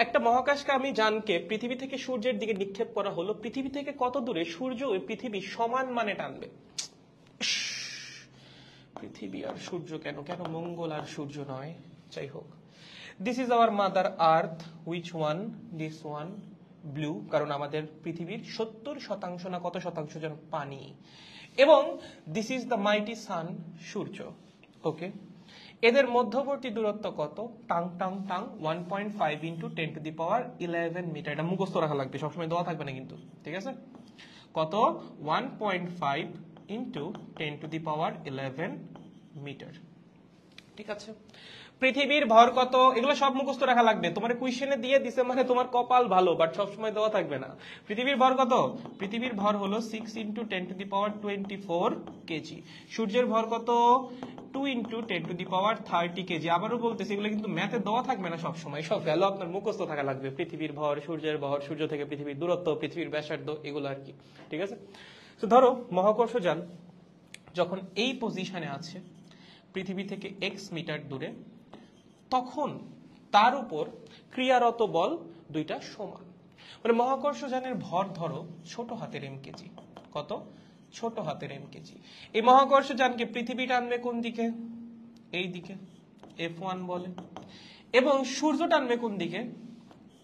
একটা মহাকাশগামী যানকে পৃথিবী থেকে সূর্যের দিকে নিক্ষেপ করা হলো, পৃথিবী থেকে কত দূরে সূর্য ও পৃথিবী সমান মানে টানবে? পৃথিবী আর সূর্য কেন, কেন মঙ্গল আর সূর্য নয়? যাই হোক, this is our mother earth, which one? This one, blue, কারণ আমাদের পৃথিবীর 70% না কত শতাংশ যেন পানি। এবং this is the mighty sun, সূর্য। ওকে, এদের মধ্যবর্তী দূরত্ব কত? টাং টাং টাং 1.5 ইন্টু 10⁻11 মিটার। এটা মুখস্থ রাখা লাগবে, সবসময় দেওয়া থাকবে না কিন্তু, ঠিক আছে? কত? 1.5 ইন্টু 10⁻11 মিটার, ঠিক আছে? পৃথিবীর ভর কত? এগুলো সব মুখস্থ রাখা লাগবে, তোমার কোয়েশ্চেনে দিয়ে দিছে মানে তোমার কপাল ভালো, বাট সবসময় দেওয়া থাকবে না। পৃথিবীর ভর কত? পৃথিবীর ভর হলো 6 ইন্টু 10⁻24 কেজি। সূর্যের ভর কত? 2 ইন্টু 10⁻30 কেজি। আবারও বলতেছি, এগুলো কিন্তু ম্যাথে দেওয়া থাকবে না সবসময়, সব ভ্যালু আপনার মুখস্থ থাকা লাগবে। পৃথিবীর ভর, সূর্যের ভর, সূর্য থেকে পৃথিবীর দূরত্ব, পৃথিবীর ব্যাসার্ধ, এগুলো আর কি, ঠিক আছে? তো ধরো মহাকর্ষ যান যখন এই পজিশনে আছে পৃথিবী থেকে x মিটার দূরে, তখন তার উপর ক্রিয়ারত বল দুইটা সমান। মানে মহাকর্ষ যানের ভর ধরো ছোট হাতের m কেজি। কত? ছোট হাতের m কেজি। এই মহাকর্ষ যানকে পৃথিবী টানবে কোন দিকে? এই দিকে, F1 বলে। এবং সূর্য টানবে কোন দিকে?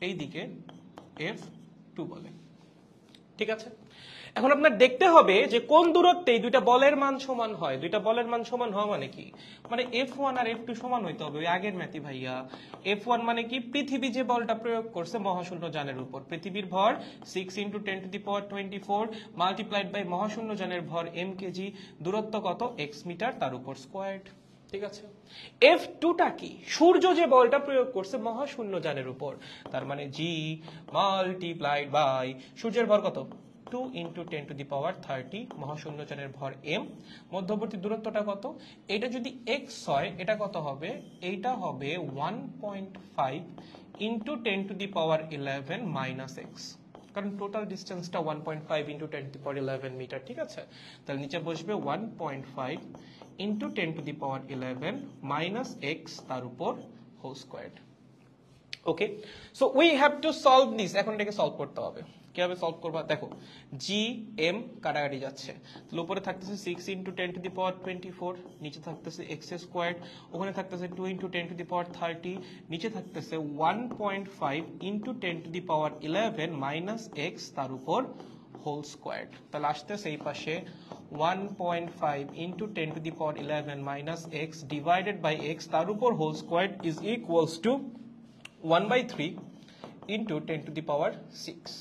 এই দিকে, F2 বলে, ঠিক আছে? এখন আপনার দেখতে হবে যে কোন দূরত্বে দুইটা বলের মান সমান হয়। দুইটা বলের মান সমান হওয়া মানে কি? মানে F1 আর F2 সমান হইতে হবে, ওই আগের ম্যাথই ভাইয়া। F1 মানে কি? পৃথিবী যে বলটা প্রয়োগ করছে মহাশূন্য যানের উপর, পৃথিবীর ভর 6 ইন্টু 10⁻24 মাল্টিপ্লাইড বাই মহাশূন্য যানের ভর m কেজি, দূরত্ব কত? x মিটার, তার উপর স্কোয়ার্ড, ঠিক আছে? F2 টা কি? সূর্য যে বলটা প্রয়োগ করছে মহাশূন্য যানের উপর, তার মানে g মাল্টিপ্লাইড বাই সূর্যের ভর কত? 2 ইন্টু 10⁻30 মহাশূন্য যানের ভর m, মধ্যবর্তী দূরত্বটা কত? এটা যদি x হয়, এটা কত হবে? এইটা হবে 1.5 ইন্টু 10⁻11 মাইনাস x, কারণ টোটাল ডিস্টেন্সটা 1.5 ইন্টু 10⁻11 মিটার, ঠিক আছে? তাহলে নিচে বসবে 1.5 ইন্টু 10⁻11 মাইনাস x, তার উপর whole squared. Okay, so we have to solve this. এখন এটাকে সলভ করতে হবে। কিভাবে সলভ করবা? দেখো, জি এম কাটাকাটি যাচ্ছে, তাহলে উপরে থাকতেছে 6 ইন্টু 10⁻24, নিচে থাকতেছে এক্স স্কোয়ার্ড, ওখানে থাকতেছে 2 ইন্টু 10⁻30, নিচে থাকতেছে 1.5 ইন্টু 10⁻11 মাইনাস এক্স, তার উপর হোল স্কোয়ার্ড। তাহলে আসতেছে এই পাশে 1.5 into 10⁻11 minus x divided by x, তার উপর whole squared is equals to 1/3 into 10⁻6।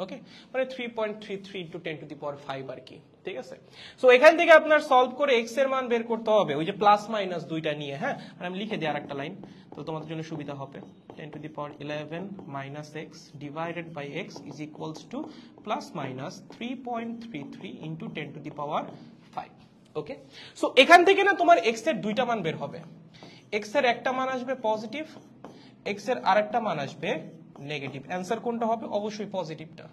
Okay, মানে 3.33 ইন্টু 10⁵ আর কি, ঠিক আছে? সো এখান থেকে আপনার সলভ করে এক্স এর মান বের করতে হবে, ওই যে প্লাস মাইনাস দুইটা নিয়ে। হ্যাঁ, আর আমি লিখে দিই আরেকটা লাইন, তো তোমাদের জন্য সুবিধা হবে। 10⁻11 minus x divided by x is equals to plus minus 3.33 into 10⁵। Okay, so এখান থেকে না তোমার এক্স এর দুইটা মান বের হবে। এক্স এর একটা মান আসবে পজিটিভ, এক্স এর আরেকটা মান আসবে নেগেটিভ। অ্যান্সার কোনটা হবে? অবশ্যই পজিটিভটা,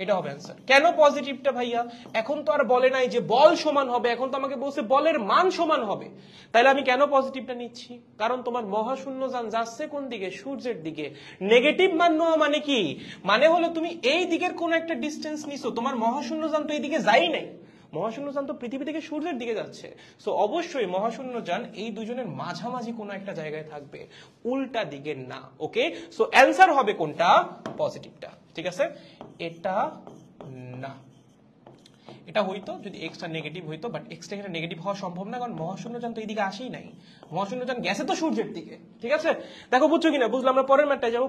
এটা হবে অ্যান্সার। কেন পজিটিভটা ভাইয়া? এখন তো আর বলে নাই যে বল সমান হবে, এখন তো আমাকে বলছে বলের মান সমান হবে। তাহলে আমি কেন পজিটিভটা নিচ্ছি? কারণ তোমার মহাশূন্য যান যাচ্ছে কোন দিকে? সূর্যের দিকে। নেগেটিভ মান নেওয়া মানে কি? মানে হলো তুমি এই দিকের কোন একটা ডিস্টেন্স নিছো, তোমার মহাশূন্য যান তো এই দিকে যাই নাই, মহাশূন্য যান তো পৃথিবী থেকে সূর্যের দিকে যাচ্ছে। সো অবশ্যই মহাশূন্য যান এই দুজনের মাঝামাঝি কোনো একটা জায়গায় থাকবে, উল্টা দিকে না। ওকে, সো অ্যান্সার হবে কোনটা? পজিটিভটা, ঠিক আছে? এটা না, এটা হইতো যদি এক্সটা নেগেটিভ হইতো, বাট এক্সটা এখানে নেগেটিভ হওয়া সম্ভব না, কারণ মহাশূন্য যান তো এইদিকে আসেই নাই, মহাশূন্য যান গেছে তো সূর্যের দিকে, ঠিক আছে? দেখো বুঝছো কিনা? বুঝলাম, আমরা পরের ম্যাটটায় যাবো।